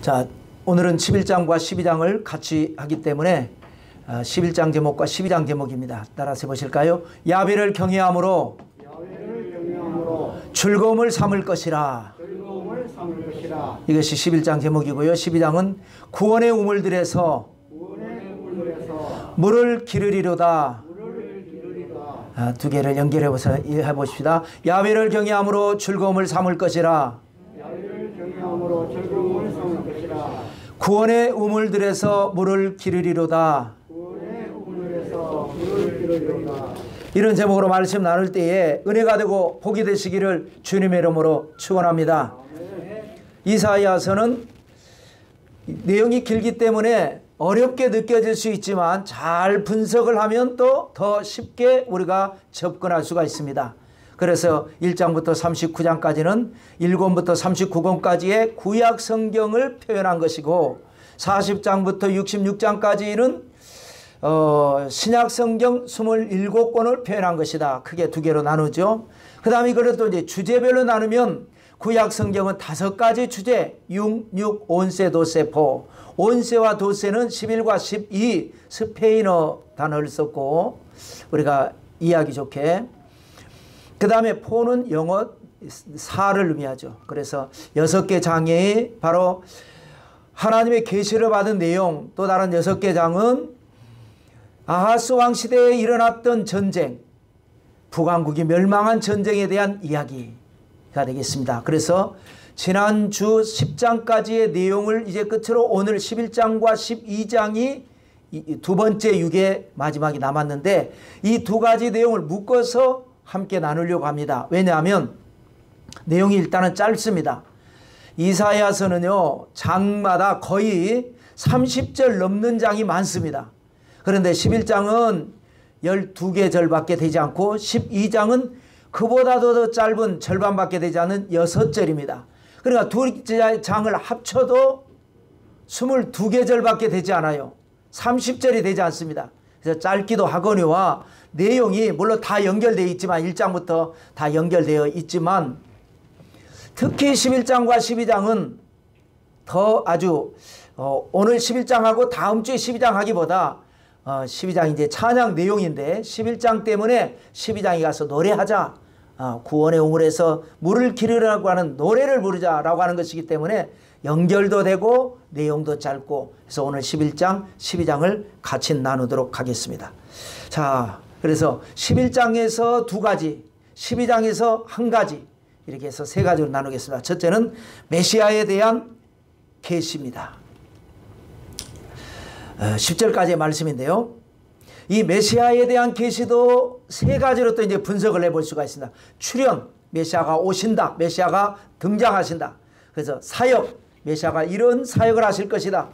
자, 오늘은 11장과 12장을 같이 하기 때문에 11장 제목과 12장 제목입니다. 따라서 보실까요? 야훼를 경외함으로 즐거움을 삼을 것이라. 이것이 11장 제목이고요. 12장은 구원의 우물들에서 물을 기르리로다. 두 개를 연결해서 해봅시다. 야훼를 경외함으로 즐거움을 삼을 것이라. 구원의 우물들에서 물을 기르리로다. 이런 제목으로 말씀 나눌 때에 은혜가 되고 복이 되시기를 주님의 이름으로 축원합니다. 이사야서는 내용이 길기 때문에 어렵게 느껴질 수 있지만 잘 분석을 하면 또 더 쉽게 우리가 접근할 수가 있습니다. 그래서 1장부터 39장까지는 1권부터 39권까지의 구약 성경을 표현한 것이고 40장부터 66장까지는 신약 성경 27권을 표현한 것이다. 크게 두 개로 나누죠. 그 다음에 이걸 또 이제 주제별로 나누면 구약 성경은 5가지 주제, 육, 온세, 도세, 포. 온세와 도세는 11과 12 스페인어 단어를 썼고 우리가 이해하기 좋게. 그 다음에 포는 영어 사를 의미하죠. 그래서 6개 장이 바로 하나님의 계시를 받은 내용, 또 다른 6개 장은 아하스 왕 시대에 일어났던 전쟁, 북왕국이 멸망한 전쟁에 대한 이야기가 되겠습니다. 그래서 지난주 10장까지의 내용을 이제 끝으로 오늘 11장과 12장이 두 번째 육의 마지막이 남았는데 이 두 가지 내용을 묶어서 함께 나누려고 합니다. 왜냐하면 내용이 일단은 짧습니다. 이사야서는요, 장마다 거의 30절 넘는 장이 많습니다. 그런데 11장은 12개 절밖에 되지 않고 12장은 그보다도 더 짧은 절반밖에 되지 않는 6절입니다. 그러니까 두 장을 합쳐도 22개 절밖에 되지 않아요. 30절이 되지 않습니다. 그래서 짧기도 하거니와 내용이 물론 다 연결되어 있지만 1장부터 다 연결되어 있지만 특히 11장과 12장은 더 아주 오늘 11장하고 다음 주에 12장 하기보다 12장 이제 찬양 내용인데 11장 때문에 12장에 가서 노래하자. 구원의 우물에서 물을 기르라고 하는 노래를 부르자라고 하는 것이기 때문에 연결도 되고 내용도 짧고 그래서 오늘 11장, 12장을 같이 나누도록 하겠습니다. 자, 그래서 11장에서 2가지, 12장에서 1가지 이렇게 해서 3가지로 나누겠습니다. 첫째는 메시아에 대한 계시입니다. 10절까지의 말씀인데요. 이 메시아에 대한 계시도 3가지로 또 이제 분석을 해볼 수가 있습니다. 출현, 메시아가 오신다. 메시아가 등장하신다. 그래서 사역, 메시아가 이런 사역을 하실 것이다.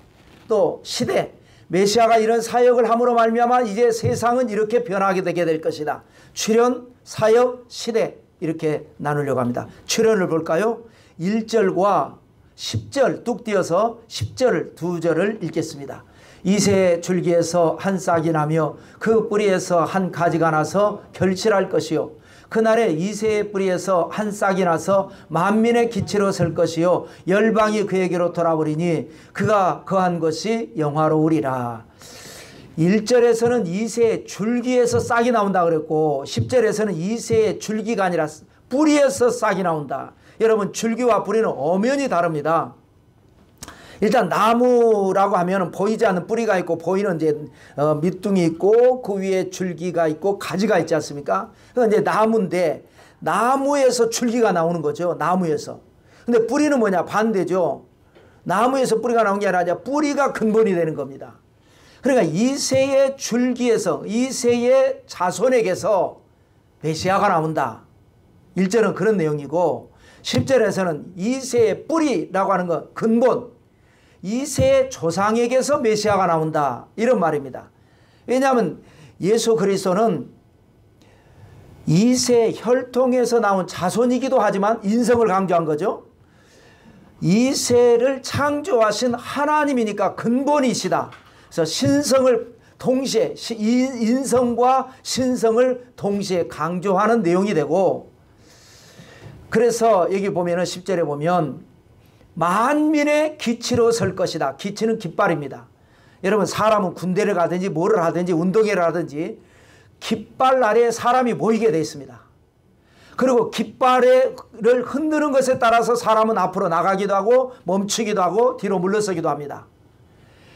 또 시대, 메시아가 이런 사역을 함으로 말미암아 이제 세상은 이렇게 변하게 되게 될 것이다. 출현, 사역, 시대 이렇게 나누려고 합니다. 출현을 볼까요? 1절과 10절 뚝 띄어서 10절 2절을 읽겠습니다. 이새 줄기에서 한 싹이 나며 그 뿌리에서 한 가지가 나서 결실할 것이요 그날에 이새의 뿌리에서 한 싹이 나서 만민의 기치로 설 것이요 열방이 그에게로 돌아버리니 그가 거한 것이 영화로우리라. 1절에서는 이새의 줄기에서 싹이 나온다 그랬고 10절에서는 이새의 줄기가 아니라 뿌리에서 싹이 나온다. 여러분 줄기와 뿌리는 엄연히 다릅니다. 일단 나무라고 하면 보이지 않는 뿌리가 있고 보이는 이제 밑둥이 있고 그 위에 줄기가 있고 가지가 있지 않습니까? 그건 이제 나무인데 나무에서 줄기가 나오는 거죠. 나무에서. 근데 뿌리는 뭐냐? 반대죠. 나무에서 뿌리가 나온 게 아니라 뿌리가 근본이 되는 겁니다. 그러니까 이새의 줄기에서 이새의 자손에게서 메시아가 나온다. 1절은 그런 내용이고 10절에서는 이새의 뿌리라고 하는 건 근본 이새의 조상에게서 메시아가 나온다 이런 말입니다. 왜냐하면 예수 그리스도는 이새 혈통에서 나온 자손이기도 하지만 인성을 강조한 거죠. 이새를 창조하신 하나님이니까 근본이시다. 그래서 신성을 동시에 인성과 신성을 동시에 강조하는 내용이 되고 그래서 여기 보면은 10절에 보면 만민의 기치로 설 것이다. 기치는 깃발입니다. 여러분, 사람은 군대를 가든지 뭐를 하든지 운동회를 하든지 깃발 아래에 사람이 모이게 되어 있습니다. 그리고 깃발을 흔드는 것에 따라서 사람은 앞으로 나가기도 하고 멈추기도 하고 뒤로 물러서기도 합니다.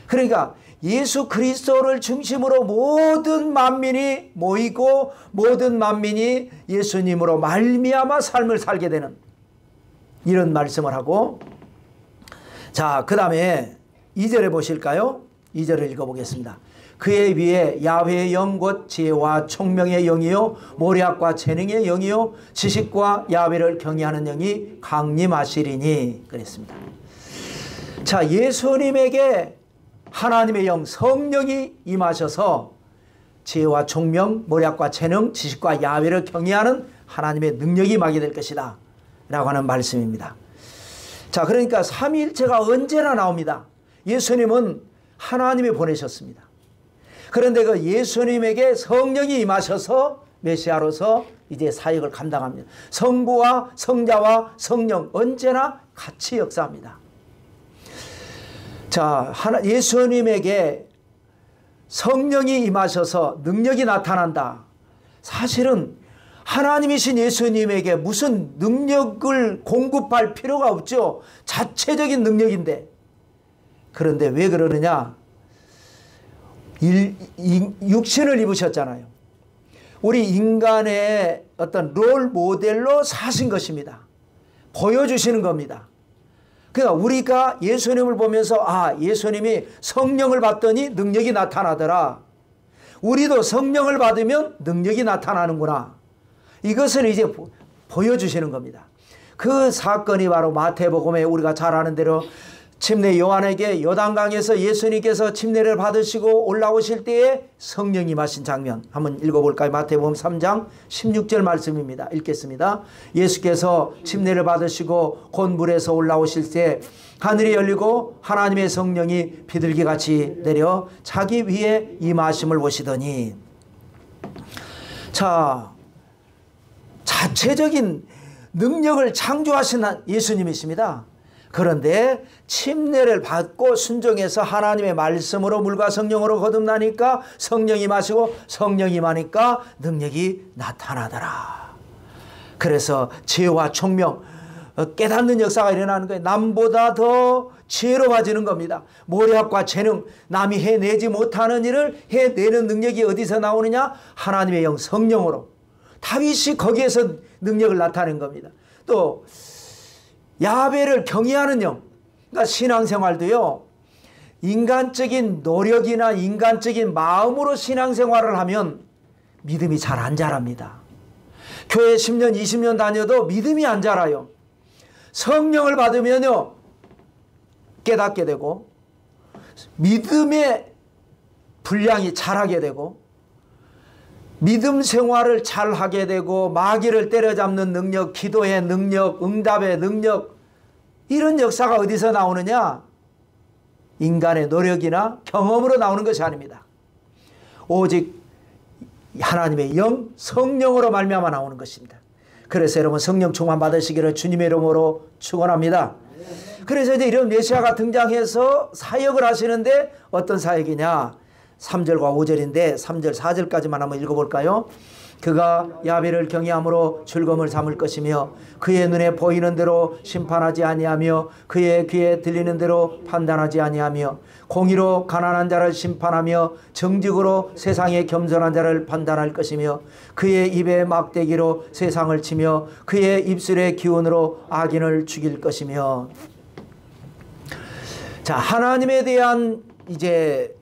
그러니까 예수 그리스도를 중심으로 모든 만민이 모이고 모든 만민이 예수님으로 말미암아 삶을 살게 되는 이런 말씀을 하고, 자, 그 다음에 2절에 보실까요? 2절을 읽어보겠습니다. 그의 위에 야훼의 영 곧 지혜와 총명의 영이요 모략과 재능의 영이요 지식과 야훼를 경외하는 영이 강림하시리니 그랬습니다. 자, 예수님에게 하나님의 영 성령이 임하셔서 지혜와 총명, 모략과 재능, 지식과 야훼를 경외하는 하나님의 능력이 임하게 될 것이다 라고 하는 말씀입니다. 자, 그러니까 삼위일체가 언제나 나옵니다. 예수님은 하나님이 보내셨습니다. 그런데 그 예수님에게 성령이 임하셔서 메시아로서 이제 사역을 감당합니다. 성부와 성자와 성령 언제나 같이 역사합니다. 자, 예수님에게 성령이 임하셔서 능력이 나타난다. 사실은 하나님이신 예수님에게 무슨 능력을 공급할 필요가 없죠. 자체적인 능력인데. 그런데 왜 그러느냐? 육신을 입으셨잖아요. 우리 인간의 어떤 롤 모델로 사신 것입니다. 보여주시는 겁니다. 그러니까 우리가 예수님을 보면서 아, 예수님이 성령을 받더니 능력이 나타나더라. 우리도 성령을 받으면 능력이 나타나는구나. 이것을 이제 보여주시는 겁니다. 그 사건이 바로 마태복음에 우리가 잘 아는 대로 침례 요한에게 요단강에서 예수님께서 침례를 받으시고 올라오실 때에 성령이 임하신 장면 한번 읽어볼까요? 마태복음 3장 16절 말씀입니다. 읽겠습니다. 예수께서 침례를 받으시고 곧 물에서 올라오실 때 하늘이 열리고 하나님의 성령이 비둘기같이 내려 자기 위에 임하심을 보시더니, 자, 자체적인 능력을 창조하신 예수님이십니다. 그런데 침례를 받고 순종해서 하나님의 말씀으로 물과 성령으로 거듭나니까 성령이 마시고 성령이 임하니까 능력이 나타나더라. 그래서 지혜와 총명, 깨닫는 역사가 일어나는 거예요. 남보다 더 지혜로워지는 겁니다. 모략과 재능, 남이 해내지 못하는 일을 해내는 능력이 어디서 나오느냐? 하나님의 영 성령으로. 다윗이 거기에서 능력을 나타낸 겁니다. 또 야훼를 경외하는 영. 그러니까 신앙생활도요, 인간적인 노력이나 인간적인 마음으로 신앙생활을 하면 믿음이 잘 안 자랍니다. 교회 10년, 20년 다녀도 믿음이 안 자라요. 성령을 받으면요, 깨닫게 되고 믿음의 분량이 자라게 되고 믿음 생활을 잘 하게 되고 마귀를 때려잡는 능력, 기도의 능력, 응답의 능력, 이런 역사가 어디서 나오느냐? 인간의 노력이나 경험으로 나오는 것이 아닙니다. 오직 하나님의 영, 성령으로 말미암아 나오는 것입니다. 그래서 여러분 성령 충만 받으시기를 주님의 이름으로 축원합니다. 그래서 이제 이런 메시아가 등장해서 사역을 하시는데 어떤 사역이냐? 3절과 5절인데 3절 4절까지만 한번 읽어볼까요? 그가 야훼를 경외함으로 즐거움을 삼을 것이며 그의 눈에 보이는 대로 심판하지 아니하며 그의 귀에 들리는 대로 판단하지 아니하며 공의로 가난한 자를 심판하며 정직으로 세상에 겸손한 자를 판단할 것이며 그의 입에 막대기로 세상을 치며 그의 입술의 기운으로 악인을 죽일 것이며. 자, 하나님에 대한 이제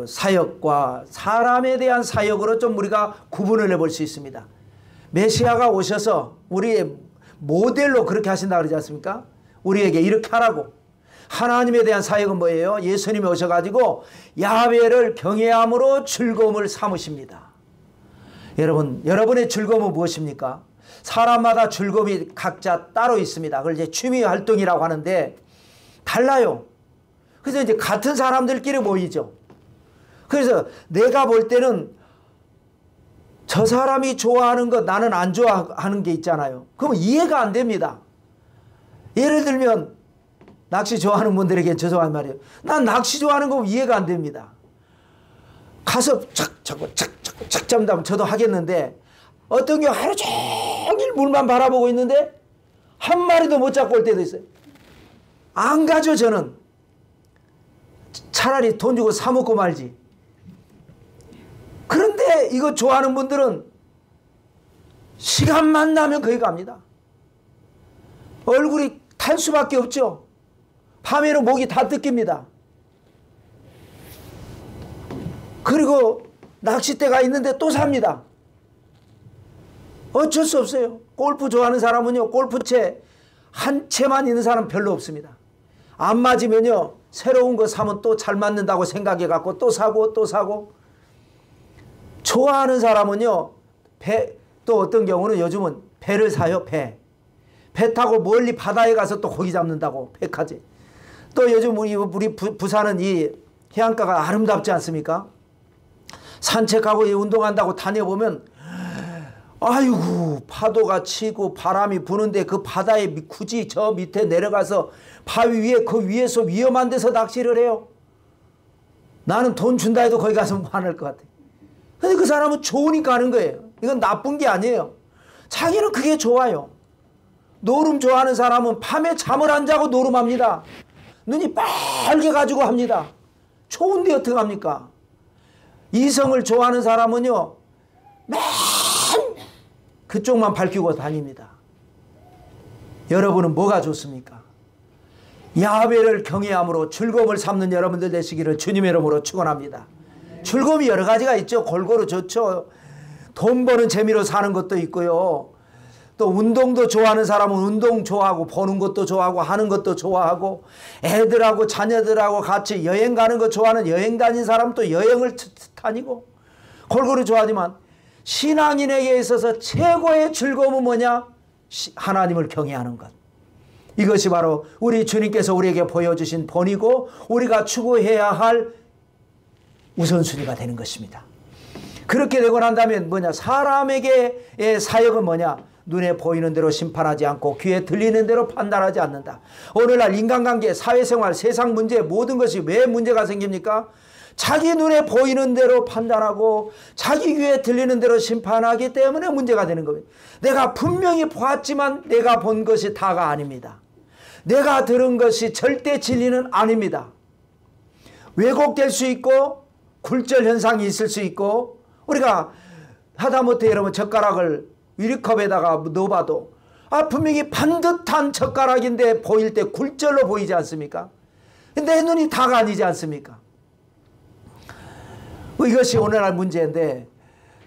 사역과 사람에 대한 사역으로 좀 우리가 구분을 해볼 수 있습니다. 메시아가 오셔서 우리의 모델로 그렇게 하신다 그러지 않습니까? 우리에게 이렇게 하라고. 하나님에 대한 사역은 뭐예요? 예수님이 오셔가지고 야훼를 경외함으로 즐거움을 삼으십니다. 여러분, 여러분의 즐거움은 무엇입니까? 사람마다 즐거움이 각자 따로 있습니다. 그걸 이제 취미 활동이라고 하는데 달라요. 그래서 이제 같은 사람들끼리 모이죠. 그래서 내가 볼 때는 저 사람이 좋아하는 것 나는 안 좋아하는 게 있잖아요. 그러면 이해가 안 됩니다. 예를 들면 낚시 좋아하는 분들에게 죄송한 말이에요. 난 낚시 좋아하는 거 이해가 안 됩니다. 가서 착 잡는다면 저도 하겠는데 어떤 경우 하루 종일 물만 바라보고 있는데 한 마리도 못 잡고 올 때도 있어요. 안 가죠 저는. 차라리 돈 주고 사 먹고 말지. 그런데 이거 좋아하는 분들은 시간만 나면 거기 갑니다. 얼굴이 탈 수밖에 없죠. 밤에는 목이 다 뜯깁니다. 그리고 낚싯대가 있는데 또 삽니다. 어쩔 수 없어요. 골프 좋아하는 사람은요, 골프채 한 채만 있는 사람 별로 없습니다. 안 맞으면요, 새로운 거 사면 또 잘 맞는다고 생각해 갖고 또 사고 또 사고. 좋아하는 사람은요, 또 어떤 경우는 요즘은 배를 사요. 배 타고 멀리 바다에 가서 또 고기 잡는다고. 배까지. 또 요즘 우리 부산은 이 해안가가 아름답지 않습니까? 산책하고 운동한다고 다녀보면 아이고 파도가 치고 바람이 부는데 그 바다에 굳이 저 밑에 내려가서 바위 위에 그 위에서 위험한 데서 낚시를 해요. 나는 돈 준다 해도 거기 가서 화낼 것 같아. 근데 그 사람은 좋으니까 하는 거예요. 이건 나쁜 게 아니에요. 자기는 그게 좋아요. 노름 좋아하는 사람은 밤에 잠을 안 자고 노름합니다. 눈이 빨개 가지고 합니다. 좋은데 어떡합니까? 이성을 좋아하는 사람은요, 맨 그쪽만 밝히고 다닙니다. 여러분은 뭐가 좋습니까? 야훼를 경외함으로 즐거움을 삼는 여러분들 되시기를 주님의 이름으로 축원합니다. 즐거움이 여러 가지가 있죠. 골고루 좋죠. 돈 버는 재미로 사는 것도 있고요. 또 운동도 좋아하는 사람은 운동 좋아하고 보는 것도 좋아하고 하는 것도 좋아하고 애들하고 자녀들하고 같이 여행 가는 거 좋아하는 여행 다닌 사람은 또 여행을 다니고 골고루 좋아하지만 신앙인에게 있어서 최고의 즐거움은 뭐냐? 하나님을 경외하는 것. 이것이 바로 우리 주님께서 우리에게 보여주신 본이고 우리가 추구해야 할 우선순위가 되는 것입니다. 그렇게 되고 난 다음에 뭐냐? 사람에게의 사역은 뭐냐? 눈에 보이는 대로 심판하지 않고 귀에 들리는 대로 판단하지 않는다. 오늘날 인간관계, 사회생활, 세상 문제 모든 것이 왜 문제가 생깁니까? 자기 눈에 보이는 대로 판단하고 자기 귀에 들리는 대로 심판하기 때문에 문제가 되는 겁니다. 내가 분명히 보았지만 내가 본 것이 다가 아닙니다. 내가 들은 것이 절대 진리는 아닙니다. 왜곡될 수 있고 굴절 현상이 있을 수 있고 우리가 하다못해 여러분 젓가락을 유리컵에다가 넣어봐도 분명히 반듯한 젓가락인데 보일 때 굴절로 보이지 않습니까? 내 눈이 다가 아니지 않습니까? 이것이 오늘날 문제인데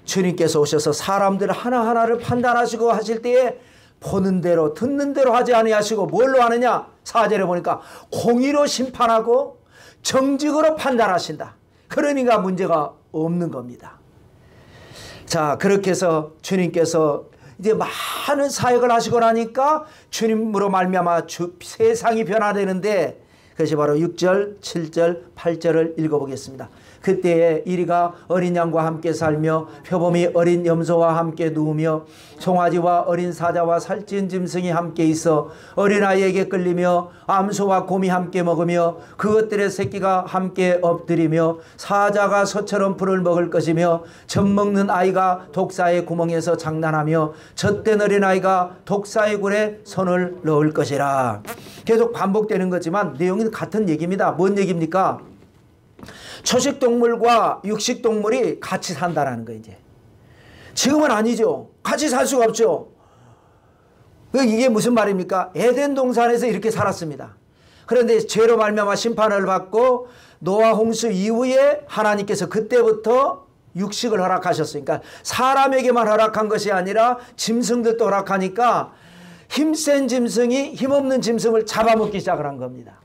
주님께서 오셔서 사람들 하나하나를 판단하시고 하실 때에 보는 대로 듣는 대로 하지 아니하시고 뭘로 하느냐? 4절에 보니까 공의로 심판하고 정직으로 판단하신다. 그러니까 문제가 없는 겁니다. 자, 그렇게 해서 주님께서 이제 많은 사역을 하시고 나니까 주님으로 말미암아 세상이 변화되는데 그것이 바로 6절, 7절, 8절을 읽어보겠습니다. 그때에 이리가 어린 양과 함께 살며 표범이 어린 염소와 함께 누우며 송아지와 어린 사자와 살찐 짐승이 함께 있어 어린아이에게 끌리며 암소와 곰이 함께 먹으며 그것들의 새끼가 함께 엎드리며 사자가 소처럼 풀을 먹을 것이며 젖먹는 아이가 독사의 구멍에서 장난하며 젖된 어린아이가 독사의 굴에 손을 넣을 것이라. 계속 반복되는 거지만 내용은 같은 얘기입니다. 뭔 얘기입니까? 초식동물과 육식동물이 같이 산다라는 거예요. 이제 지금은 아니죠. 같이 살 수가 없죠. 이게 무슨 말입니까? 에덴 동산에서 이렇게 살았습니다. 그런데 죄로 말미암아 심판을 받고 노아 홍수 이후에 하나님께서 그때부터 육식을 허락하셨으니까 사람에게만 허락한 것이 아니라 짐승들도 허락하니까 힘센 짐승이 힘없는 짐승을 잡아먹기 시작을 한 겁니다.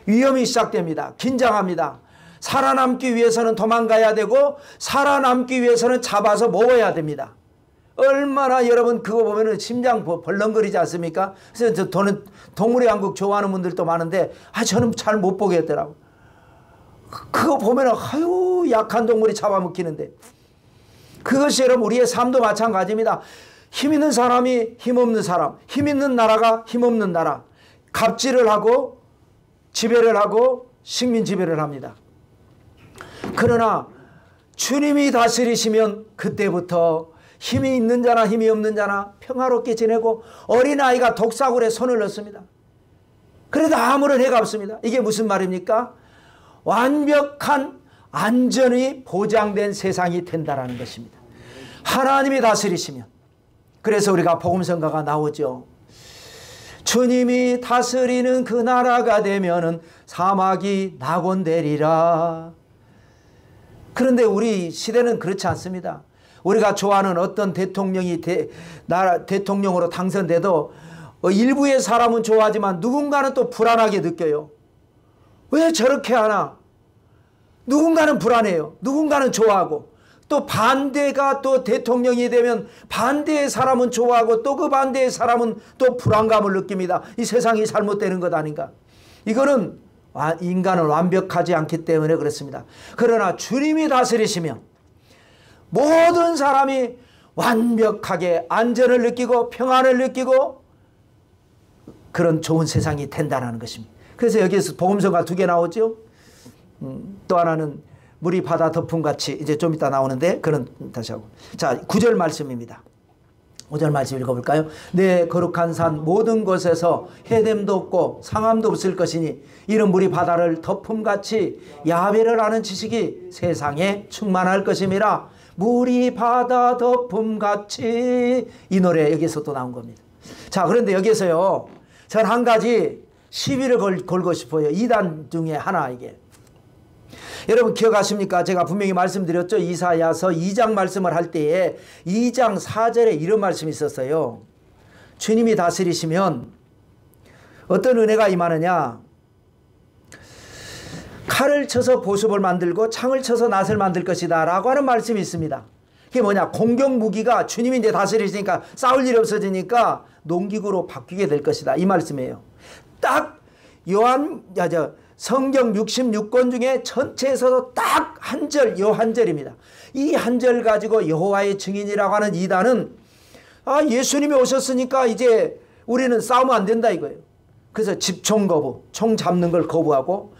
위험이 시작됩니다. 긴장합니다. 살아남기 위해서는 도망가야 되고 살아남기 위해서는 잡아서 먹어야 됩니다. 얼마나 여러분 그거 보면은 심장 벌렁거리지 않습니까? 그래서 저는 동물의 왕국 좋아하는 분들도 많은데 저는 잘 못 보겠더라고. 그거 보면은 아유 약한 동물이 잡아먹히는데 그것이 여러분 우리의 삶도 마찬가지입니다. 힘 있는 사람이 힘 없는 사람, 힘 있는 나라가 힘 없는 나라, 갑질을 하고 지배를 하고 식민 지배를 합니다. 그러나 주님이 다스리시면 그때부터 힘이 있는 자나 힘이 없는 자나 평화롭게 지내고 어린아이가 독사굴에 손을 넣습니다. 그래도 아무런 해가 없습니다. 이게 무슨 말입니까? 완벽한 안전이 보장된 세상이 된다는 것입니다. 하나님이 다스리시면. 그래서 우리가 복음성가가 나오죠. 주님이 다스리는 그 나라가 되면은 사막이 낙원되리라. 그런데 우리 시대는 그렇지 않습니다. 우리가 좋아하는 어떤 대통령이 대통령으로 당선돼도 일부의 사람은 좋아하지만 누군가는 또 불안하게 느껴요. 왜 저렇게 하나? 누군가는 불안해요. 누군가는 좋아하고 또 반대가 또 대통령이 되면 반대의 사람은 좋아하고 또 그 반대의 사람은 또 불안감을 느낍니다. 이 세상이 잘못되는 것 아닌가? 이거는 인간은 완벽하지 않기 때문에 그렇습니다. 그러나 주님이 다스리시면 모든 사람이 완벽하게 안전을 느끼고 평안을 느끼고 그런 좋은 세상이 된다는 것입니다. 그래서 여기에서 복음성가 2개 나오죠. 또 하나는 물이 바다 덮음같이 이제 좀 이따 나오는데 그런 다시 하고. 자, 9절 말씀입니다. 5절 말씀 읽어볼까요? 내 거룩한 산 모든 곳에서 해됨도 없고 상함도 없을 것이니 이런 물이 바다를 덮음같이 야훼를 아는 지식이 세상에 충만할 것임이라. 물이 바다 덮음같이, 이 노래 여기서 또 나온 겁니다. 자, 그런데 여기서요 전 한 가지 시비를 걸고 싶어요. 2단 중에 하나. 이게 여러분 기억하십니까? 제가 분명히 말씀드렸죠. 이사야서 2장 말씀을 할 때에 2장 4절에 이런 말씀이 있었어요. 주님이 다스리시면 어떤 은혜가 임하느냐? 칼을 쳐서 보습을 만들고 창을 쳐서 낫을 만들 것이다 라고 하는 말씀이 있습니다. 그게 뭐냐? 공격 무기가 주님이 이제 다스리시니까 싸울 일이 없어지니까 농기구로 바뀌게 될 것이다, 이 말씀이에요. 딱 성경 66권 중에 전체에서도 딱 한 절, 요 한 절입니다. 이 한 절 가지고 여호와의 증인이라고 하는 이단은 예수님이 오셨으니까 이제 우리는 싸우면 안 된다 이거예요. 그래서 집총 거부, 총 잡는 걸 거부하고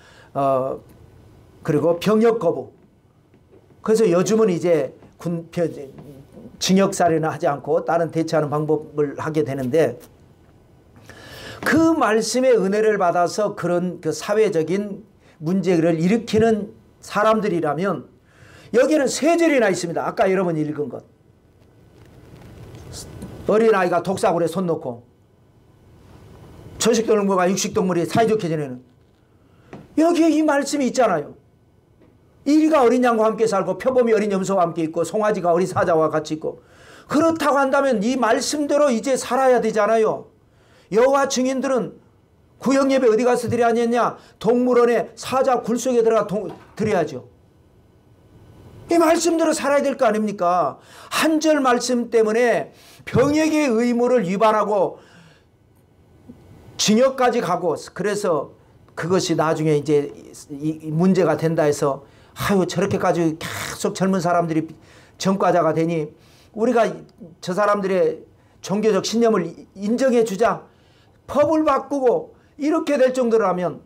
그리고 병역 거부. 그래서 요즘은 이제 징역살이나 하지 않고 다른 대처하는 방법을 하게 되는데, 그 말씀의 은혜를 받아서 그런 그 사회적인 문제를 일으키는 사람들이라면 여기는 3절이나 있습니다. 아까 여러분이 읽은 것. 어린아이가 독사굴에 손 놓고 초식동물과 육식동물이 사이좋게 지내는, 여기에 이 말씀이 있잖아요. 이리가 어린 양과 함께 살고 표범이 어린 염소와 함께 있고 송아지가 어린 사자와 같이 있고. 그렇다고 한다면 이 말씀대로 이제 살아야 되잖아요. 여호와 증인들은 구역예배 어디 가서 드려야 하느냐? 동물원에 사자 굴 속에 들어가 드려야죠. 이 말씀대로 살아야 될 거 아닙니까? 한 절 말씀 때문에 병역의 의무를 위반하고 징역까지 가고, 그래서 그것이 나중에 이제 문제가 된다 해서 저렇게까지 계속 젊은 사람들이 전과자가 되니 우리가 저 사람들의 종교적 신념을 인정해 주자, 법을 바꾸고 이렇게 될 정도라면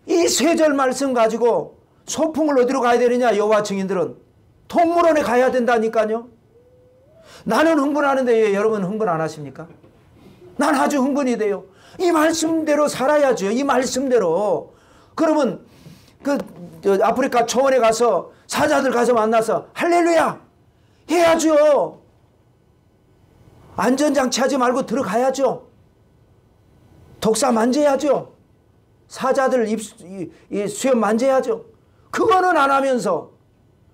이 3절 말씀 가지고 소풍을 어디로 가야 되느냐? 여호와 증인들은 동물원에 가야 된다니까요. 나는 흥분하는데 왜 여러분 흥분 안 하십니까? 난 아주 흥분이 돼요. 이 말씀대로 살아야죠. 이 말씀대로. 그러면 아프리카 초원에 가서 사자들 가서 만나서 할렐루야 해야죠. 안전장치 하지 말고 들어가야죠. 독사 만져야죠. 사자들 수염 만져야죠. 그거는 안 하면서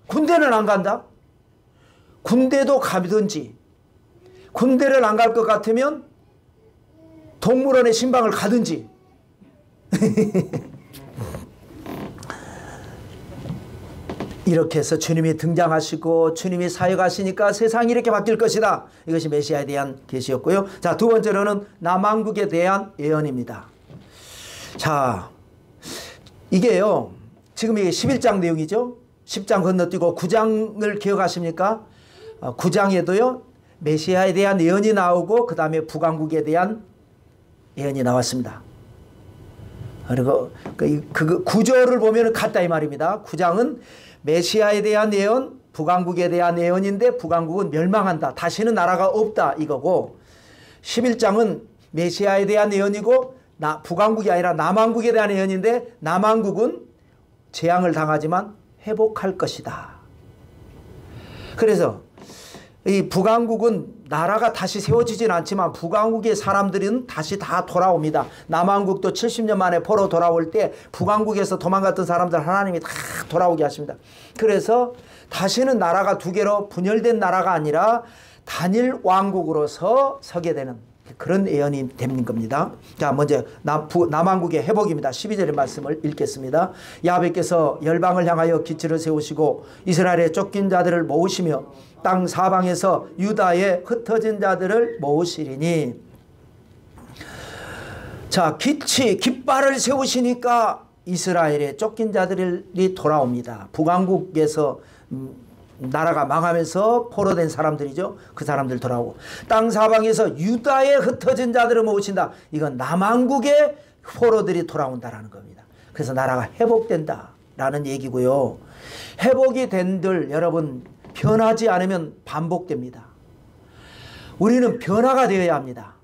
군대는 안 간다? 군대도 가든지, 군대를 안 갈 것 같으면 동물원에 신방을 가든지. 이렇게 해서 주님이 등장하시고 주님이 사역하시니까 세상이 이렇게 바뀔 것이다. 이것이 메시아에 대한 계시였고요. 자, 두 번째로는 남왕국에 대한 예언입니다. 자, 이게요, 지금 이게 11장 내용이죠. 10장 건너뛰고 9장을 기억하십니까? 9장에도요 메시아에 대한 예언이 나오고 그 다음에 북왕국에 대한 예언이 나왔습니다. 그리고 그 구절을 보면 같다 이 말입니다. 9장은 메시아에 대한 예언, 북왕국에 대한 예언인데 북왕국은 멸망한다. 다시는 나라가 없다 이거고, 11장은 메시아에 대한 예언이고 북왕국이 아니라 남왕국에 대한 예언인데 남왕국은 재앙을 당하지만 회복할 것이다. 그래서 이 북왕국은 나라가 다시 세워지진 않지만 북왕국의 사람들은 다시 다 돌아옵니다. 남왕국도 70년 만에 포로 돌아올 때 북왕국에서 도망갔던 사람들 하나님이 다 돌아오게 하십니다. 그래서 다시는 나라가 두 개로 분열된 나라가 아니라 단일 왕국으로서 서게 되는 그런 예언이 되는 겁니다. 자, 먼저 남왕국의 회복입니다. 12절의 말씀을 읽겠습니다. 야훼께서 열방을 향하여 기치를 세우시고 이스라엘의 쫓긴 자들을 모으시며 땅 사방에서 유다의 흩어진 자들을 모으시리니. 자, 깃발을 세우시니까 이스라엘의 쫓긴 자들이 돌아옵니다. 북왕국에서 나라가 망하면서 포로된 사람들이죠. 그 사람들 돌아오고, 땅 사방에서 유다의 흩어진 자들을 모으신다. 이건 남왕국의 포로들이 돌아온다라는 겁니다. 그래서 나라가 회복된다라는 얘기고요. 회복이 된들 여러분 변하지 않으면 반복됩니다. 우리는 변화가 되어야 합니다.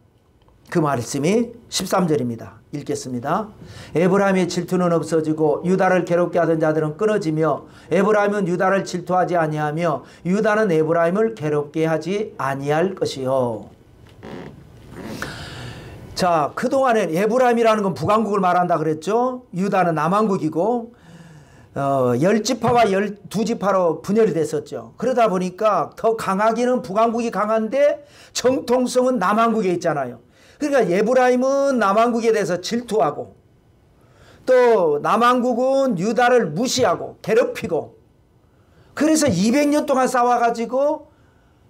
그 말씀이 13절입니다. 읽겠습니다. 에브라임의 질투는 없어지고 유다를 괴롭게 하던 자들은 끊어지며 에브라임은 유다를 질투하지 아니하며 유다는 에브라임을 괴롭게 하지 아니할 것이요. 자, 그동안에 에브라임이라는 건 북왕국을 말한다 그랬죠. 유다는 남왕국이고 10지파와 12지파로 분열이 됐었죠. 그러다 보니까 더 강하기는 북왕국이 강한데 정통성은 남왕국에 있잖아요. 그러니까 에브라임은 남왕국에 대해서 질투하고 또 남왕국은 유다를 무시하고 괴롭히고, 그래서 200년 동안 싸워가지고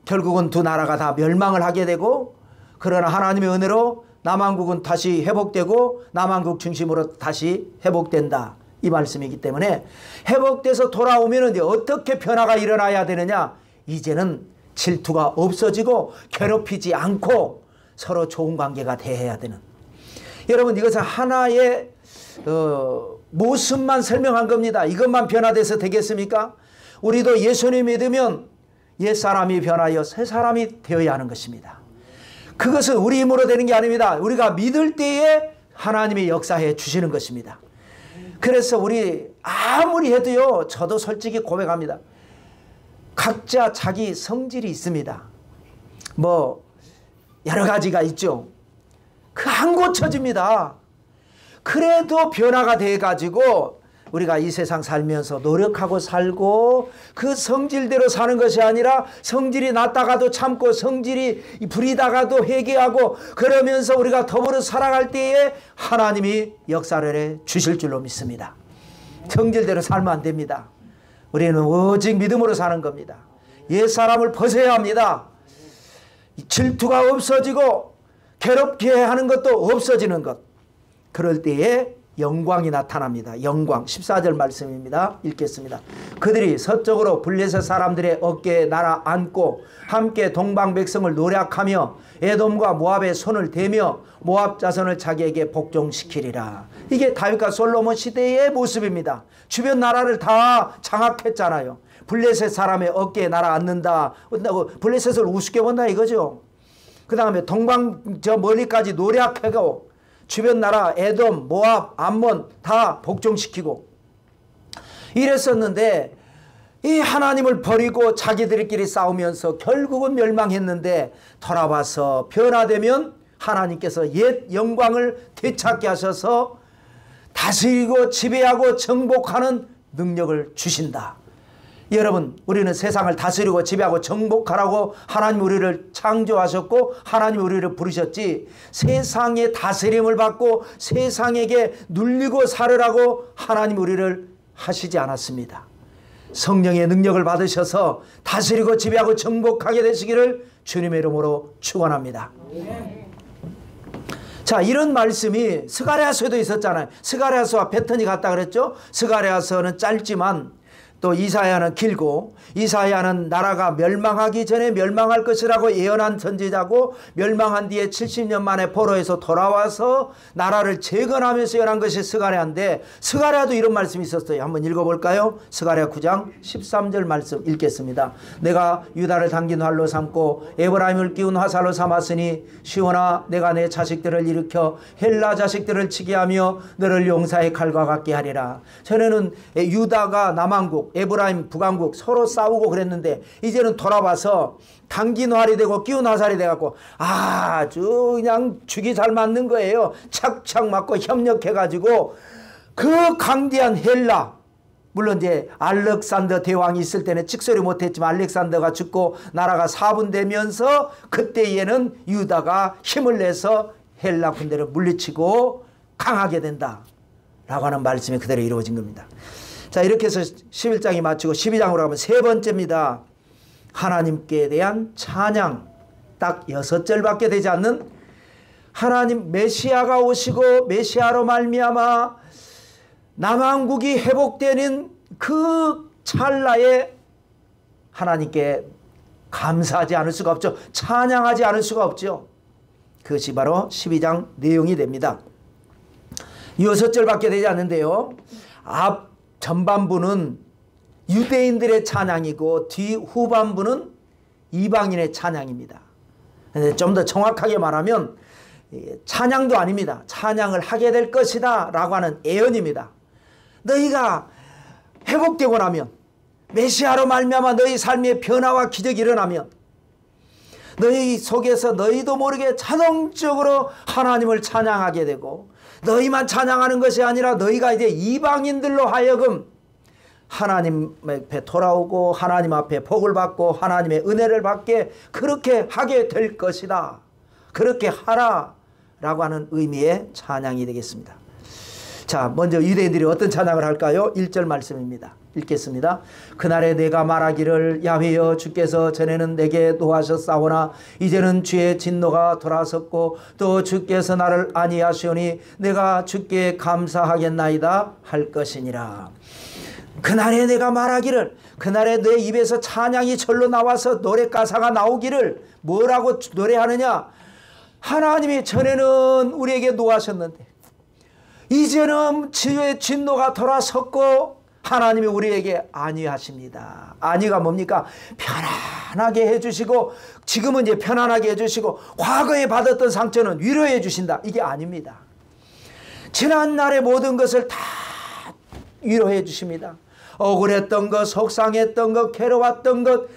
결국은 두 나라가 다 멸망을 하게 되고, 그러나 하나님의 은혜로 남왕국은 다시 회복되고 남왕국 중심으로 다시 회복된다 이 말씀이기 때문에, 회복돼서 돌아오면 어떻게 변화가 일어나야 되느냐. 이제는 질투가 없어지고 괴롭히지 않고 서로 좋은 관계가 돼야 되는. 여러분, 이것은 하나의 모습만 설명한 겁니다. 이것만 변화돼서 되겠습니까? 우리도 예수님 믿으면 옛사람이 변하여 새사람이 되어야 하는 것입니다. 그것은 우리 힘으로 되는 게 아닙니다. 우리가 믿을 때에 하나님이 역사해 주시는 것입니다. 그래서 우리 아무리 해도요, 저도 솔직히 고백합니다. 각자 자기 성질이 있습니다. 뭐 여러 가지가 있죠. 그 안 고쳐집니다. 그래도 변화가 돼가지고 우리가 이 세상 살면서 노력하고 살고 그 성질대로 사는 것이 아니라 성질이 낮다가도 참고 성질이 부리다가도 회개하고 그러면서 우리가 더불어 살아갈 때에 하나님이 역사를 해 주실 줄로 믿습니다. 성질대로 살면 안 됩니다. 우리는 오직 믿음으로 사는 겁니다. 옛사람을 벗어야 합니다. 질투가 없어지고 괴롭게 하는 것도 없어지는 것. 그럴 때에 영광이 나타납니다. 영광. 14절 말씀입니다. 읽겠습니다. 그들이 서쪽으로 블레셋 사람들의 어깨에 날아 앉고 함께 동방 백성을 노략하며 에돔과 모압의 손을 대며 모압 자손을 자기에게 복종시키리라. 이게 다윗과 솔로몬 시대의 모습입니다. 주변 나라를 다 장악했잖아요. 블레셋 사람의 어깨에 날아 앉는다. 블레셋을 우습게 본다 이거죠. 그 다음에 동방 저 멀리까지 노략하고 주변 나라 에돔, 모압, 암몬 다 복종시키고 이랬었는데, 이 하나님을 버리고 자기들끼리 싸우면서 결국은 멸망했는데 돌아와서 변화되면 하나님께서 옛 영광을 되찾게 하셔서 다스리고 지배하고 정복하는 능력을 주신다. 여러분, 우리는 세상을 다스리고 지배하고 정복하라고 하나님 우리를 창조하셨고 하나님 우리를 부르셨지, 세상의 다스림을 받고 세상에게 눌리고 살으라고 하나님 우리를 하시지 않았습니다. 성령의 능력을 받으셔서 다스리고 지배하고 정복하게 되시기를 주님의 이름으로 축원합니다. 자, 이런 말씀이 스가랴서에도 있었잖아요. 스가랴서와 패턴이 같다 그랬죠. 스가랴서는 짧지만 또 이사야는 길고, 이사야는 나라가 멸망하기 전에 멸망할 것이라고 예언한 선지자고, 멸망한 뒤에 70년 만에 포로에서 돌아와서 나라를 재건하면서 예언한 것이 스가랴인데, 스가랴도 이런 말씀이 있었어요. 한번 읽어볼까요? 스가랴 9장 13절 말씀 읽겠습니다. 내가 유다를 당긴 활로 삼고 에브라임을 끼운 화살로 삼았으니 시온아, 내가 내 자식들을 일으켜 헬라 자식들을 치게 하며 너를 용사의 칼과 같게 하리라. 전에는 유다가 남왕국, 에브라임 북왕국 서로 싸우고 그랬는데, 이제는 돌아와서 당긴 활이 되고 끼운 화살이 돼갖고 아주 그냥 죽이 잘 맞는 거예요. 착착 맞고 협력해가지고 그 강대한 헬라, 물론 이제 알렉산더 대왕이 있을 때는 찍소리 못했지만 알렉산더가 죽고 나라가 사분되면서 그때에는 유다가 힘을 내서 헬라 군대를 물리치고 강하게 된다 라고 하는 말씀이 그대로 이루어진 겁니다. 자, 이렇게 해서 11장이 마치고 12장으로 가면 세 번째입니다. 하나님께 대한 찬양. 딱 6절밖에 되지 않는 하나님 메시아가 오시고 메시아로 말미암아 남왕국이 회복되는 그 찰나에 하나님께 감사하지 않을 수가 없죠. 찬양하지 않을 수가 없죠. 그것이 바로 12장 내용이 됩니다. 6절밖에 되지 않는데요. 앞 전반부는 유대인들의 찬양이고 뒤 후반부는 이방인의 찬양입니다. 좀 더 정확하게 말하면 찬양도 아닙니다. 찬양을 하게 될 것이다 라고 하는 예언입니다. 너희가 회복되고 나면, 메시아로 말미암아 너희 삶의 변화와 기적이 일어나면 너희 속에서 너희도 모르게 자동적으로 하나님을 찬양하게 되고, 너희만 찬양하는 것이 아니라 너희가 이제 이방인들로 하여금 하나님 앞에 돌아오고 하나님 앞에 복을 받고 하나님의 은혜를 받게 그렇게 하게 될 것이다. 그렇게 하라 라고 하는 의미의 찬양이 되겠습니다. 자, 먼저 유대인들이 어떤 찬양을 할까요? 1절 말씀입니다. 읽겠습니다. 그날에 내가 말하기를 야훼여 주께서 전에는 내게 노하셨사오나 이제는 주의 진노가 돌아섰고 또 주께서 나를 아니하시오니 내가 주께 감사하겠나이다 할 것이니라. 그날에 내가 말하기를, 그날에 내 입에서 찬양이 절로 나와서 노래 가사가 나오기를, 뭐라고 노래하느냐? 하나님이 전에는 우리에게 노하셨는데 이제는 주의 진노가 돌아섰고 하나님이 우리에게 안위하십니다. 안위가 뭡니까? 편안하게 해주시고, 지금은 이제 편안하게 해주시고, 과거에 받았던 상처는 위로해 주신다. 이게 아닙니다. 지난날의 모든 것을 다 위로해 주십니다. 억울했던 것, 속상했던 것, 괴로웠던 것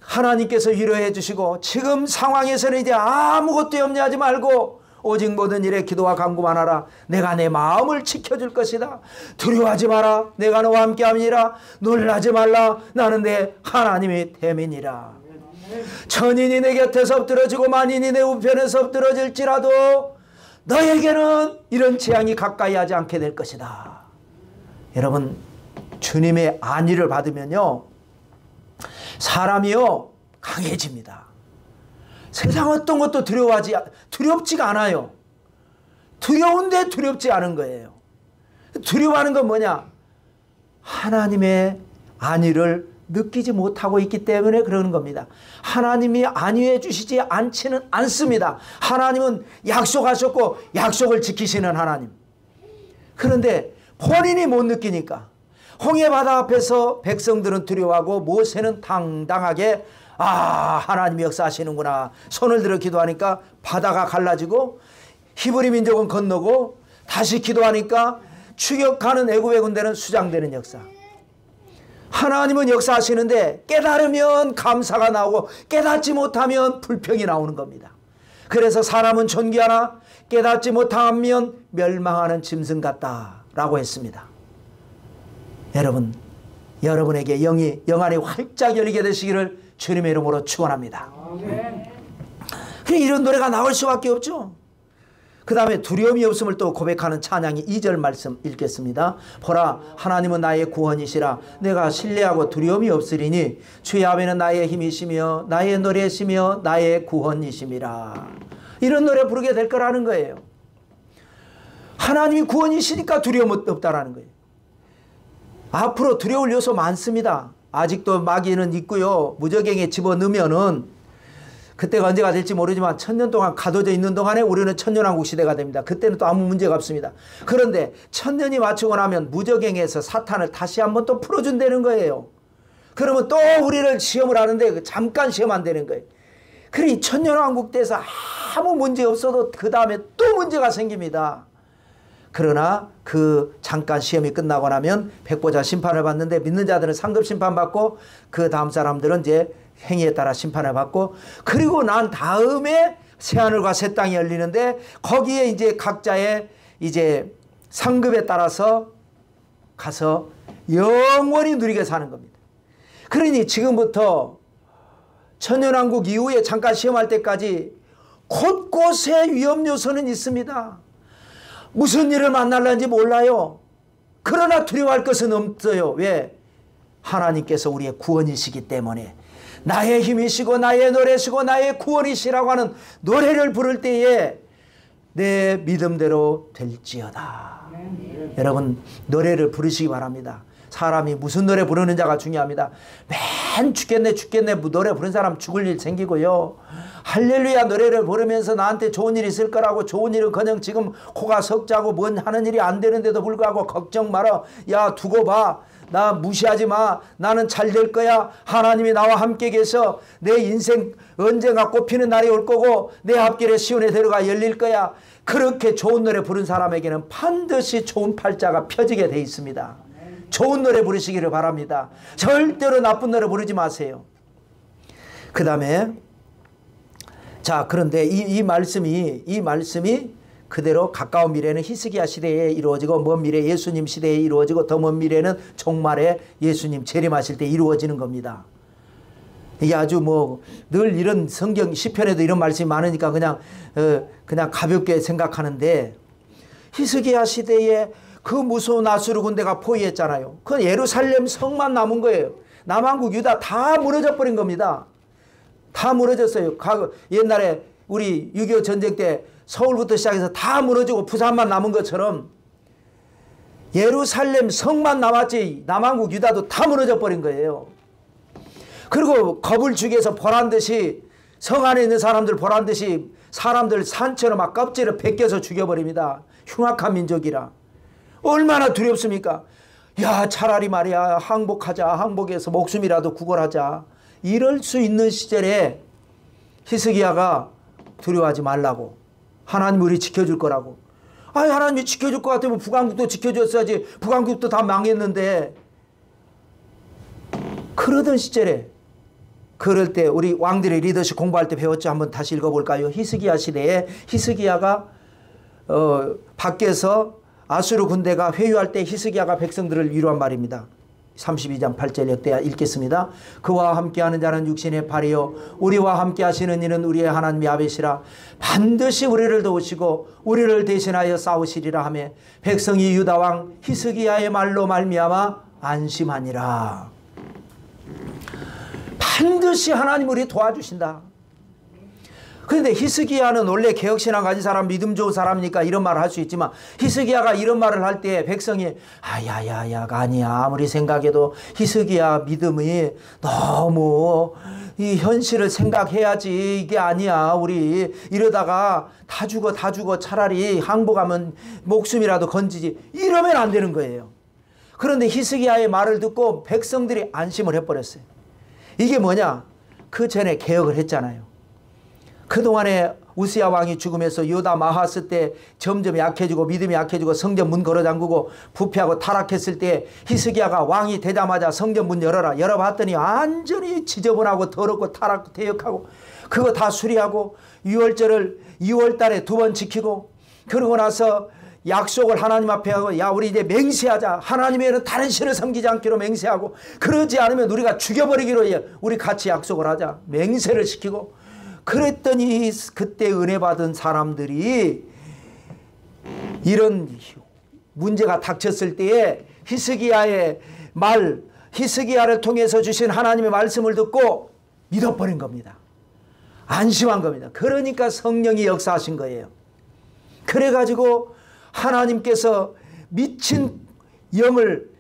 하나님께서 위로해 주시고, 지금 상황에서는 이제 아무것도 염려하지 말고 오직 모든 일에 기도와 간구만 하라. 내가 내 마음을 지켜줄 것이다. 두려워하지 마라. 내가 너와 함께함이니라. 놀라지 말라. 나는 내 하나님의 됨이니라. 천인이 내 곁에서 엎드러지고 만인이 내 우편에서 엎드러질지라도 너에게는 이런 재앙이 가까이 하지 않게 될 것이다. 여러분, 주님의 안위를 받으면요, 사람이요 강해집니다. 세상 어떤 것도 두렵지가 않아요. 두려운데 두렵지 않은 거예요. 두려워하는 건 뭐냐? 하나님의 안위를 느끼지 못하고 있기 때문에 그러는 겁니다. 하나님이 안위해 주시지 않지는 않습니다. 하나님은 약속하셨고 약속을 지키시는 하나님. 그런데 본인이 못 느끼니까 홍해바다 앞에서 백성들은 두려워하고 모세는 당당하게 하나님이 역사하시는구나. 손을 들어 기도하니까 바다가 갈라지고 히브리 민족은 건너고 다시 기도하니까 추격하는 애굽의 군대는 수장되는 역사. 하나님은 역사하시는데 깨달으면 감사가 나오고 깨닫지 못하면 불평이 나오는 겁니다. 그래서 사람은 존귀하나 깨닫지 못하면 멸망하는 짐승 같다라고 했습니다. 여러분, 여러분에게 영안이 활짝 열리게 되시기를 주님의 이름으로 축원합니다. 이런 노래가 나올 수밖에 없죠. 그 다음에 두려움이 없음을 또 고백하는 찬양이 2절 말씀 읽겠습니다. 보라, 하나님은 나의 구원이시라. 내가 신뢰하고 두려움이 없으리니 주의 앞에는 나의 힘이시며 나의 노래시며 나의 구원이심이라. 이런 노래 부르게 될 거라는 거예요. 하나님이 구원이시니까 두려움 없다라는 거예요. 앞으로 두려울 요소 많습니다. 아직도 마귀는 있고요. 무저갱에 집어넣으면은 그때가 언제가 될지 모르지만 1000년 동안 가둬져 있는 동안에 우리는 천년왕국 시대가 됩니다. 그때는 또 아무 문제가 없습니다. 그런데 1000년이 맞추고 나면 무저갱에서 사탄을 다시 한번 또 풀어준다는 거예요. 그러면 또 우리를 시험을 하는데 잠깐 시험 안 되는 거예요. 그러니 천년왕국 때에서 아무 문제 없어도 그 다음에 또 문제가 생깁니다. 그러나 그 잠깐 시험이 끝나고 나면 백보자 심판을 받는데 믿는 자들은 상급 심판 받고 그 다음 사람들은 이제 행위에 따라 심판을 받고 그리고 난 다음에 새하늘과 새 땅이 열리는데 거기에 이제 각자의 이제 상급에 따라서 가서 영원히 누리게 사는 겁니다. 그러니 지금부터 천년왕국 이후에 잠깐 시험할 때까지 곳곳에 위험 요소는 있습니다. 무슨 일을 만날는지 몰라요. 그러나 두려워할 것은 없어요. 왜? 하나님께서 우리의 구원이시기 때문에 나의 힘이시고 나의 노래시고 나의 구원이시라고 하는 노래를 부를 때에 내 믿음대로 될지어다. 여러분 노래를 부르시기 바랍니다. 사람이 무슨 노래 부르는지가 중요합니다. 맨 죽겠네 노래 부르는 사람 죽을 일 생기고요. 할렐루야 노래를 부르면서 나한테 좋은 일이 있을 거라고 좋은 일은 그냥 지금 코가 석자고 뭔 하는 일이 안 되는데도 불구하고 걱정 마라. 야 두고 봐. 나 무시하지 마. 나는 잘 될 거야. 하나님이 나와 함께 계셔. 내 인생 언젠가 꽃피는 날이 올 거고 내 앞길에 시온의 대로가 열릴 거야. 그렇게 좋은 노래 부른 사람에게는 반드시 좋은 팔자가 펴지게 돼 있습니다. 좋은 노래 부르시기를 바랍니다. 절대로 나쁜 노래 부르지 마세요. 그 다음에 자 그런데 이 말씀이 그대로 가까운 미래는 히스기야 시대에 이루어지고 먼 미래 예수님 시대에 이루어지고 더 먼 미래는 종말에 예수님 재림하실 때 이루어지는 겁니다. 이게 아주 뭐 늘 이런 성경 시편에도 이런 말씀이 많으니까 그냥 가볍게 생각하는데 히스기야 시대에 그 무서운 아수르 군대가 포위했잖아요. 그 예루살렘 성만 남은 거예요. 남한국 유다 다 무너져 버린 겁니다. 다 무너졌어요. 옛날에 우리 6.25 전쟁 때 서울부터 시작해서 다 무너지고 부산만 남은 것처럼 예루살렘 성만 남았지 남한국 유다도 다 무너져 버린 거예요. 그리고 겁을 주기 위해서 보란듯이 성 안에 있는 사람들 보란듯이 사람들 산처럼 막 껍질을 벗겨서 죽여버립니다. 흉악한 민족이라. 얼마나 두렵습니까? 야 차라리 말이야 항복하자. 항복해서 목숨이라도 구걸하자. 이럴 수 있는 시절에 히스기야가 두려워하지 말라고. 하나님 우리 지켜줄 거라고. 아니 하나님이 지켜줄 것 같으면 북한국도 지켜줬어야지. 북한국도 다 망했는데. 그러던 시절에 그럴 때 우리 왕들의 리더십 공부할 때 배웠죠. 한번 다시 읽어볼까요? 히스기야 시대에 히스기야가 밖에서 아수르 군대가 회유할 때 히스기야가 백성들을 위로한 말입니다. 32장 8절 역대야 읽겠습니다. 그와 함께하는 자는 육신의 팔이요 우리와 함께하시는 이는 우리의 하나님 야벳이라. 반드시 우리를 도우시고 우리를 대신하여 싸우시리라 하며 백성이 유다왕 히스기야의 말로 말미암아 안심하니라. 반드시 하나님 우리 도와주신다. 그런데 히스기야는 원래 개혁신앙 가진 사람 믿음 좋은 사람이니까 이런 말을 할 수 있지만 히스기야가 이런 말을 할 때 백성이 야야야야가 아니야. 아무리 생각해도 히스기야 믿음이 너무 이 현실을 생각해야지. 이게 아니야. 우리 이러다가 다 죽어 차라리 항복하면 목숨이라도 건지지. 이러면 안 되는 거예요. 그런데 히스기야의 말을 듣고 백성들이 안심을 해버렸어요. 이게 뭐냐? 그 전에 개혁을 했잖아요. 그동안에 우스야 왕이 죽으면서 요다 마하스 때 점점 약해지고 믿음이 약해지고 성전 문 걸어 잠그고 부패하고 타락했을 때 히스기야가 왕이 되자마자 성전 문 열어라. 열어봤더니 완전히 지저분하고 더럽고 타락고 퇴역하고 그거 다 수리하고 유월절을 2월달에 2번 지키고 그러고 나서 약속을 하나님 앞에 하고 야 우리 이제 맹세하자. 하나님 외에는 다른 신을 섬기지 않기로 맹세하고 그러지 않으면 우리가 죽여버리기로 우리 같이 약속을 하자. 맹세를 시키고 그랬더니 그때 은혜 받은 사람들이 이런 문제가 닥쳤을 때에 히스기야의 말, 히스기야를 통해서 주신 하나님의 말씀을 듣고 믿어버린 겁니다. 안심한 겁니다. 그러니까 성령이 역사하신 거예요. 그래가지고 하나님께서 미친 영을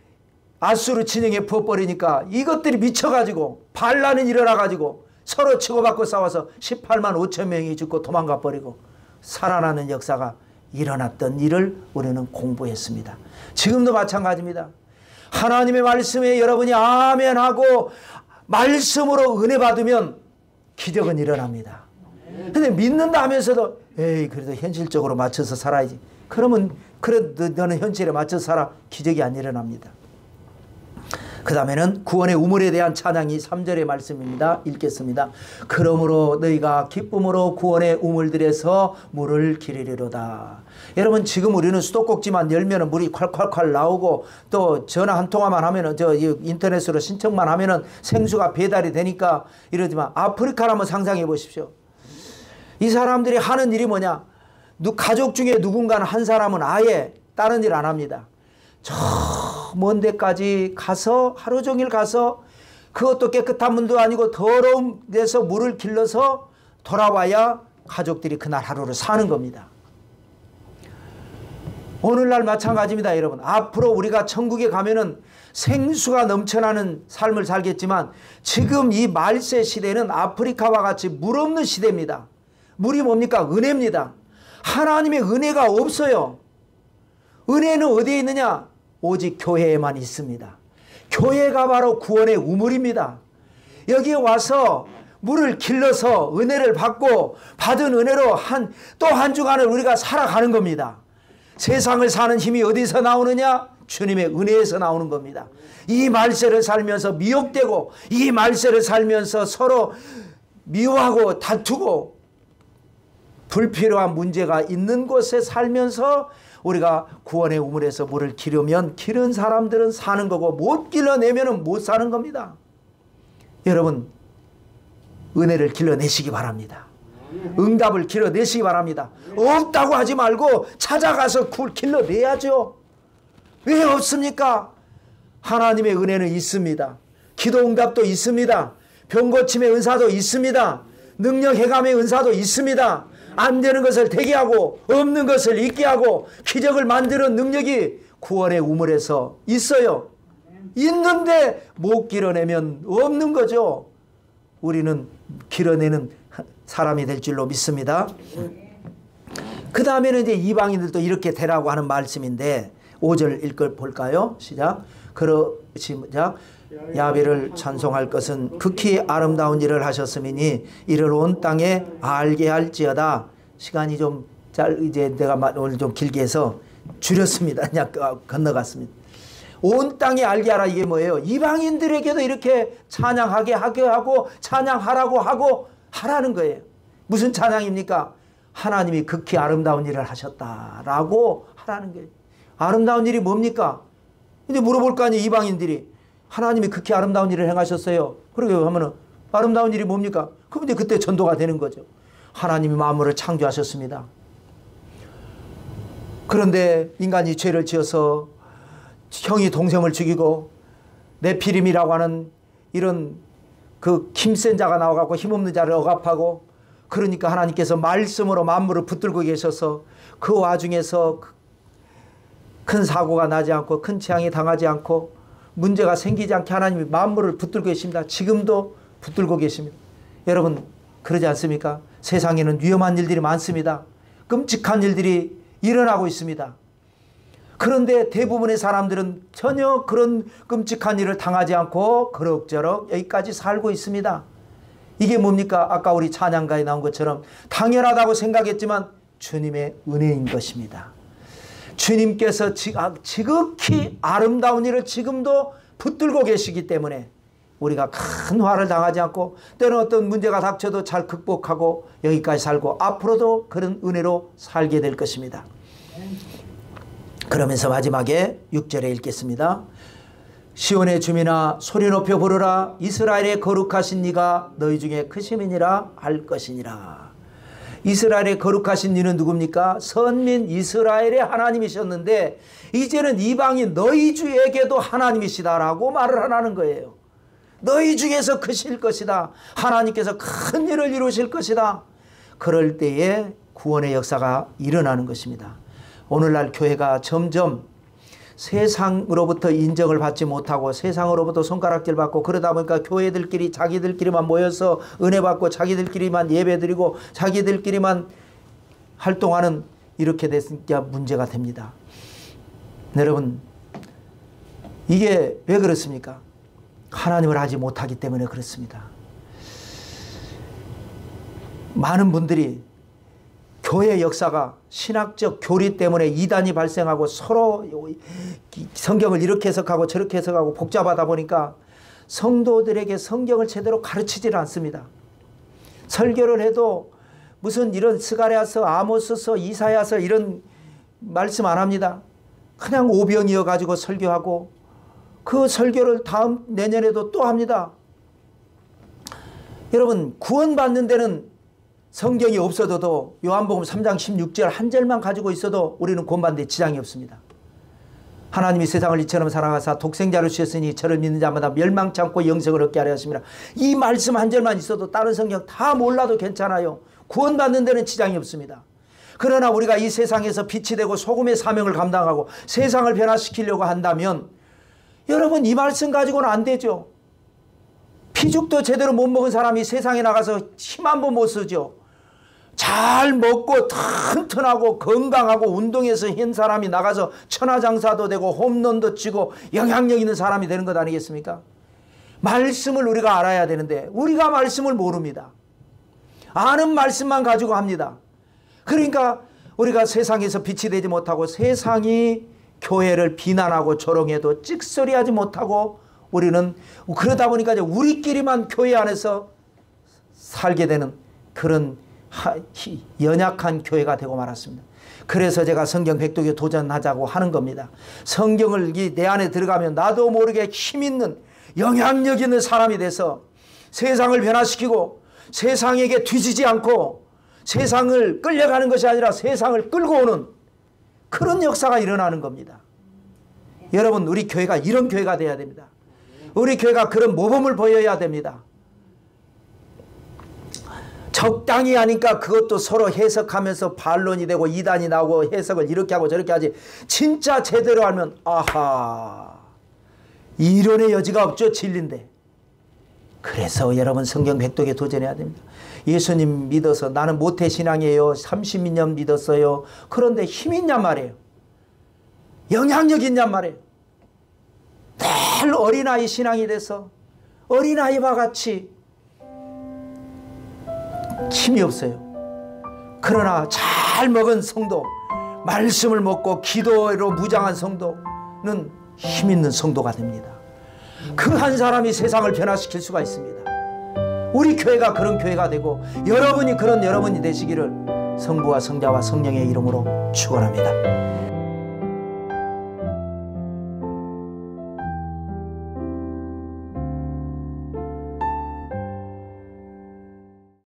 아수르 진영에 부어버리니까 이것들이 미쳐가지고 반란이 일어나가지고 서로 치고받고 싸워서 18만 5천 명이 죽고 도망가 버리고 살아나는 역사가 일어났던 일을 우리는 공부했습니다. 지금도 마찬가지입니다. 하나님의 말씀에 여러분이 아멘하고 말씀으로 은혜 받으면 기적은 일어납니다. 근데 믿는다 하면서도 에이 그래도 현실적으로 맞춰서 살아야지. 그러면 그래도 너는 현실에 맞춰서 살아. 기적이 안 일어납니다. 그 다음에는 구원의 우물에 대한 찬양이 3절의 말씀입니다. 읽겠습니다. 그러므로 너희가 기쁨으로 구원의 우물들에서 물을 기르리로다. 여러분 지금 우리는 수도꼭지만 열면 물이 콸콸콸 나오고 또 전화 한 통화만 하면은 인터넷으로 신청만 하면은 생수가 배달이 되니까 이러지만 아프리카를 한번 상상해 보십시오. 이 사람들이 하는 일이 뭐냐? 가족 중에 누군가는 한 사람은 아예 다른 일 안 합니다. 저 먼 데까지 가서 하루 종일 가서 그것도 깨끗한 문도 아니고 더러운 데서 물을 길러서 돌아와야 가족들이 그날 하루를 사는 겁니다. 오늘날 마찬가지입니다. 여러분 앞으로 우리가 천국에 가면은 생수가 넘쳐나는 삶을 살겠지만 지금 이 말세 시대는 아프리카와 같이 물 없는 시대입니다. 물이 뭡니까? 은혜입니다. 하나님의 은혜가 없어요. 은혜는 어디에 있느냐? 오직 교회에만 있습니다. 교회가 바로 구원의 우물입니다. 여기에 와서 물을 길러서 은혜를 받고 받은 은혜로 또 한 주간을 우리가 살아가는 겁니다. 세상을 사는 힘이 어디서 나오느냐? 주님의 은혜에서 나오는 겁니다. 이 말세를 살면서 미혹되고 이 말세를 살면서 서로 미워하고 다투고 불필요한 문제가 있는 곳에 살면서 우리가 구원의 우물에서 물을 기르면 기른 사람들은 사는 거고 못 길러내면 못 사는 겁니다. 여러분 은혜를 길러내시기 바랍니다. 응답을 길러내시기 바랍니다. 없다고 하지 말고 찾아가서 길러내야죠. 왜 없습니까? 하나님의 은혜는 있습니다. 기도 응답도 있습니다. 병고침의 은사도 있습니다. 능력 해감의 은사도 있습니다. 안 되는 것을 되게 하고 없는 것을 있게 하고 기적을 만드는 능력이 구원의 우물에서 있어요. 있는데 못 길어내면 없는 거죠. 우리는 길어내는 사람이 될 줄로 믿습니다. 그 다음에는 이제 이방인들도 이렇게 되라고 하는 말씀인데 5절 읽어볼까요? 시작. 시작. 야훼를 찬송할 것은 극히 아름다운 일을 하셨음이니 이를 온 땅에 알게 할지어다. 시간이 좀 이제 내가 오늘 좀 길게 해서 줄였습니다. 그냥 건너갔습니다. 온 땅에 알게 하라. 이게 뭐예요? 이방인들에게도 이렇게 찬양하게 하게 하고 찬양하라고 하고 하라는 거예요. 무슨 찬양입니까? 하나님이 극히 아름다운 일을 하셨다라고 하라는 거예요. 아름다운 일이 뭡니까? 이제 물어볼 거 아니에요. 이방인들이. 하나님이 극히 아름다운 일을 행하셨어요. 그러게 하면은 아름다운 일이 뭡니까? 그럼 이제 그때 전도가 되는 거죠. 하나님이 만물을 창조하셨습니다. 그런데 인간이 죄를 지어서 형이 동생을 죽이고 네피림이라고 하는 이런 그 힘센 자가 나와갖고 힘없는 자를 억압하고 그러니까 하나님께서 말씀으로 만물을 붙들고 계셔서 그 와중에서 큰 사고가 나지 않고 큰 재앙이 당하지 않고 문제가 생기지 않게 하나님이 만물을 붙들고 계십니다. 지금도 붙들고 계십니다. 여러분 그러지 않습니까? 세상에는 위험한 일들이 많습니다. 끔찍한 일들이 일어나고 있습니다. 그런데 대부분의 사람들은 전혀 그런 끔찍한 일을 당하지 않고 그럭저럭 여기까지 살고 있습니다. 이게 뭡니까? 아까 우리 찬양가에 나온 것처럼 당연하다고 생각했지만 주님의 은혜인 것입니다. 주님께서 지극히 아름다운 일을 지금도 붙들고 계시기 때문에 우리가 큰 화를 당하지 않고 때는 어떤 문제가 닥쳐도 잘 극복하고 여기까지 살고 앞으로도 그런 은혜로 살게 될 것입니다. 그러면서 마지막에 6절에 읽겠습니다. 시온의 주민아 소리 높여 부르라. 이스라엘의 거룩하신 이가 너희 중에 크심이니라 할 것이니라. 이스라엘의 거룩하신 이는 누굽니까? 선민 이스라엘의 하나님이셨는데 이제는 이방인 너희 주에게도 하나님이시다라고 말을 하라는 거예요. 너희 중에서 크실 것이다. 하나님께서 큰 일을 이루실 것이다. 그럴 때에 구원의 역사가 일어나는 것입니다. 오늘날 교회가 점점 세상으로부터 인정을 받지 못하고 세상으로부터 손가락질 받고 그러다 보니까 교회들끼리 자기들끼리만 모여서 은혜 받고 자기들끼리만 예배드리고 자기들끼리만 활동하는 이렇게 됐으니까 문제가 됩니다. 여러분, 이게 왜 그렇습니까? 하나님을 알지 못하기 때문에 그렇습니다. 많은 분들이 교회 역사가 신학적 교리 때문에 이단이 발생하고 서로 성경을 이렇게 해석하고 저렇게 해석하고 복잡하다 보니까 성도들에게 성경을 제대로 가르치질 않습니다. 설교를 해도 무슨 이런 스가랴서, 아모스서, 이사야서 이런 말씀 안 합니다. 그냥 오병이어 가지고 설교하고 그 설교를 다음 내년에도 또 합니다. 여러분, 구원받는 데는 성경이 없어도 요한복음 3장 16절 한 절만 가지고 있어도 우리는 구원받는 데 지장이 없습니다. 하나님이 세상을 이처럼 사랑하사 독생자를 주셨으니 저를 믿는 자마다 멸망치 않고 영생을 얻게 하려 하심이라. 이 말씀 한 절만 있어도 다른 성경 다 몰라도 괜찮아요. 구원받는 데는 지장이 없습니다. 그러나 우리가 이 세상에서 빛이 되고 소금의 사명을 감당하고 세상을 변화시키려고 한다면 여러분, 이 말씀 가지고는 안 되죠. 피죽도 제대로 못 먹은 사람이 세상에 나가서 힘 한 번 못 쓰죠. 잘 먹고 튼튼하고 건강하고 운동해서 한 사람이 나가서 천하장사도 되고 홈런도 치고 영향력 있는 사람이 되는 것 아니겠습니까? 말씀을 우리가 알아야 되는데 우리가 말씀을 모릅니다. 아는 말씀만 가지고 합니다. 그러니까 우리가 세상에서 빛이 되지 못하고 세상이 교회를 비난하고 조롱해도 찍소리하지 못하고 우리는 그러다 보니까 이제 우리끼리만 교회 안에서 살게 되는 그런 연약한 교회가 되고 말았습니다. 그래서 제가 성경 백독에 도전하자고 하는 겁니다. 성경을 내 안에 들어가면 나도 모르게 힘있는 영향력 있는 사람이 돼서 세상을 변화시키고 세상에게 뒤지지 않고 세상을 끌려가는 것이 아니라 세상을 끌고 오는 그런 역사가 일어나는 겁니다. 여러분, 우리 교회가 이런 교회가 돼야 됩니다. 우리 교회가 그런 모범을 보여야 됩니다. 적당히 하니까 그것도 서로 해석하면서 반론이 되고 이단이 나오고 해석을 이렇게 하고 저렇게 하지, 진짜 제대로 하면 아하, 이론의 여지가 없죠. 진리인데. 그래서 여러분, 성경 백독에 도전해야 됩니다. 예수님 믿어서 나는 모태신앙이에요. 30년 믿었어요. 그런데 힘 있냔 말이에요. 영향력 있냔 말이에요. 늘 어린아이 신앙이 돼서 어린아이와 같이 힘이 없어요. 그러나 잘 먹은 성도, 말씀을 먹고 기도로 무장한 성도는 힘 있는 성도가 됩니다. 그 한 사람이 세상을 변화시킬 수가 있습니다. 우리 교회가 그런 교회가 되고 여러분이 그런 여러분이 되시기를 성부와 성자와 성령의 이름으로 축원합니다.